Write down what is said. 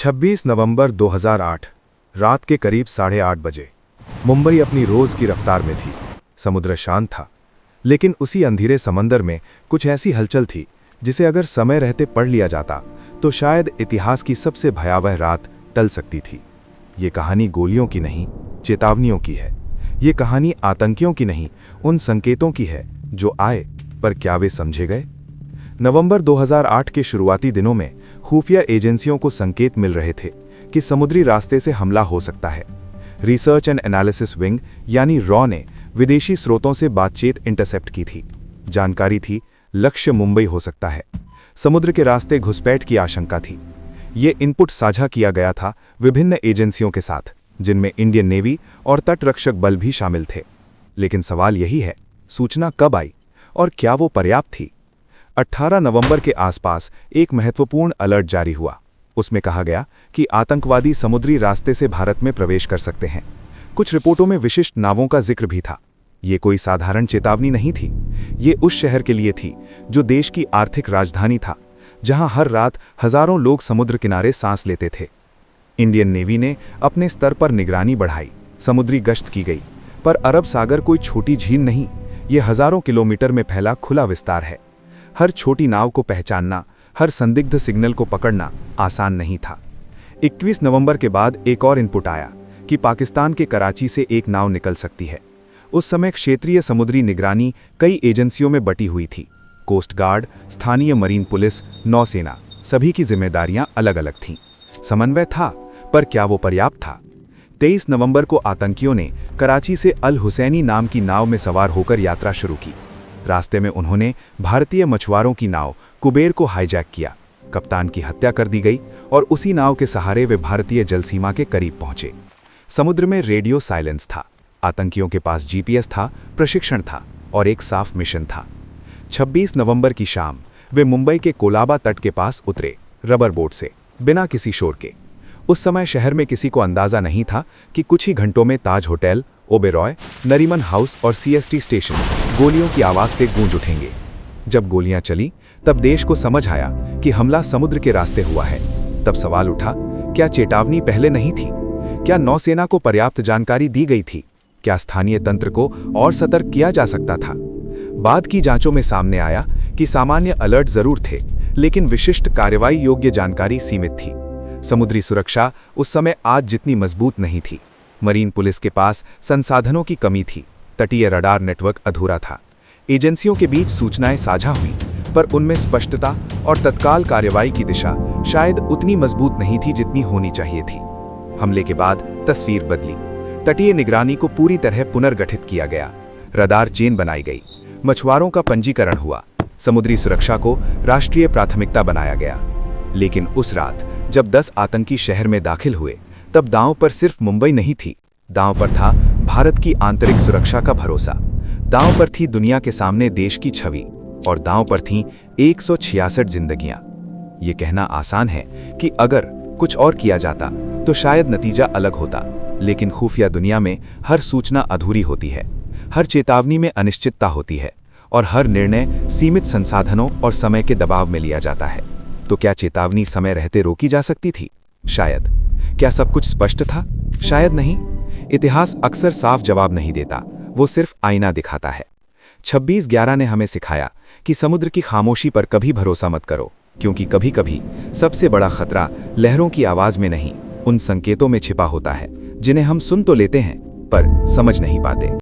26 नवंबर 2008 रात के करीब 8:30 बजे मुंबई अपनी रोज की रफ्तार में थी। समुद्र शांत था, लेकिन उसी अंधेरे समंदर में कुछ ऐसी हलचल थी जिसे अगर समय रहते पढ़ लिया जाता तो शायद इतिहास की सबसे भयावह रात टल सकती थी। ये कहानी गोलियों की नहीं, चेतावनियों की है। ये कहानी आतंकियों की नहीं, उन संकेतों की है जो आए, पर क्या वे समझे गए? नवंबर 2008 के शुरुआती दिनों में खुफिया एजेंसियों को संकेत मिल रहे थे कि समुद्री रास्ते से हमला हो सकता है। रिसर्च एंड एनालिसिस विंग यानी रॉ ने विदेशी स्रोतों से बातचीत इंटरसेप्ट की थी। जानकारी थी लक्ष्य मुंबई हो सकता है। समुद्र के रास्ते घुसपैठ की आशंका थी। ये इनपुट साझा किया गया था विभिन्न एजेंसियों के साथ, जिनमें इंडियन नेवी और तटरक्षक बल भी शामिल थे। लेकिन सवाल यही है, सूचना कब आई और क्या वो पर्याप्त थी? 18 नवंबर के आसपास एक महत्वपूर्ण अलर्ट जारी हुआ। उसमें कहा गया कि आतंकवादी समुद्री रास्ते से भारत में प्रवेश कर सकते हैं। कुछ रिपोर्टों में विशिष्ट नावों का जिक्र भी था। ये कोई साधारण चेतावनी नहीं थी। ये उस शहर के लिए थी जो देश की आर्थिक राजधानी था, जहां हर रात हजारों लोग समुद्र किनारे सांस लेते थे। इंडियन नेवी ने अपने स्तर पर निगरानी बढ़ाई, समुद्री गश्त की गई। पर अरब सागर कोई छोटी झील नहीं, ये हजारों किलोमीटर में फैला खुला विस्तार है। हर छोटी नाव को पहचानना, हर संदिग्ध सिग्नल को पकड़ना आसान नहीं था। 21 नवंबर के बाद एक और इनपुट आया कि पाकिस्तान के कराची से एक नाव निकल सकती है। उस समय क्षेत्रीय समुद्री निगरानी कई एजेंसियों में बटी हुई थी। कोस्ट गार्ड, स्थानीय मरीन पुलिस, नौसेना, सभी की जिम्मेदारियां अलग अलग थीं। समन्वय था, पर क्या वो पर्याप्त था? 23 नवंबर को आतंकियों ने कराची से अल हुसैनी नाम की नाव में सवार होकर यात्रा शुरू की। रास्ते में उन्होंने भारतीय मछुआरों की नाव कुबेर को हाईजैक किया। कप्तान की हत्या कर दी गई और उसी नाव के सहारे वे भारतीय जलसीमा के करीब पहुंचे। समुद्र में रेडियो साइलेंस था। आतंकियों के पास जीपीएस था, प्रशिक्षण था और एक साफ मिशन था। 26 नवंबर की शाम वे मुंबई के कोलाबा तट के पास उतरे, रबर बोट से, बिना किसी शोर के। उस समय शहर में किसी को अंदाजा नहीं था कि कुछ ही घंटों में ताज होटल, ओबेरॉय, नरीमन हाउस और सीएसटी स्टेशन गोलियों की आवाज से गूंज उठेंगे। जब गोलियां चली तब देश को समझ आया कि हमला समुद्र के रास्ते हुआ है। तब सवाल उठा, क्या चेतावनी पहले नहीं थी? क्या नौसेना को पर्याप्त जानकारी दी गई थी? क्या स्थानीय तंत्र को और सतर्क किया जा सकता था? बाद की जांचों में सामने आया कि सामान्य अलर्ट जरूर थे, लेकिन विशिष्ट कार्रवाई योग्य जानकारी सीमित थी। समुद्री सुरक्षा उस समय आज जितनी मजबूत नहीं थी। मरीन पुलिस के पास संसाधनों की कमी थी। तटीय रडार नेटवर्क अधूरा था। एजेंसियों के बीच सूचनाएं साझा हुई, पर उनमें स्पष्टता और तत्काल कार्रवाई की दिशा शायद उतनी मजबूत नहीं थी जितनी होनी चाहिए थी। हमले के बाद तस्वीर बदली। तटीय निगरानी को पूरी तरह पुनर्गठित किया गया। रडार चेन बनाई गई। मछुआरों का पंजीकरण हुआ। समुद्री सुरक्षा को राष्ट्रीय प्राथमिकता बनाया गया। लेकिन उस रात जब 10 आतंकी शहर में दाखिल हुए, तब दांव पर सिर्फ मुंबई नहीं थी। दांव पर था भारत की आंतरिक सुरक्षा का भरोसा। दांव पर थी दुनिया के सामने देश की छवि, और दांव पर थीं 166 जिंदगियां। ये कहना आसान है कि अगर कुछ और किया जाता तो शायद नतीजा अलग होता, लेकिन खुफिया दुनिया में हर सूचना अधूरी होती है, हर चेतावनी में अनिश्चितता होती है, और हर निर्णय सीमित संसाधनों और समय के दबाव में लिया जाता है। तो क्या चेतावनी समय रहते रोकी जा सकती थी? शायद। क्या सब कुछ स्पष्ट था? शायद नहीं। इतिहास अक्सर साफ जवाब नहीं देता, वो सिर्फ आईना दिखाता है। 26/11 ने हमें सिखाया कि समुद्र की खामोशी पर कभी भरोसा मत करो, क्योंकि कभी कभी सबसे बड़ा खतरा लहरों की आवाज में नहीं, उन संकेतों में छिपा होता है जिन्हें हम सुन तो लेते हैं पर समझ नहीं पाते।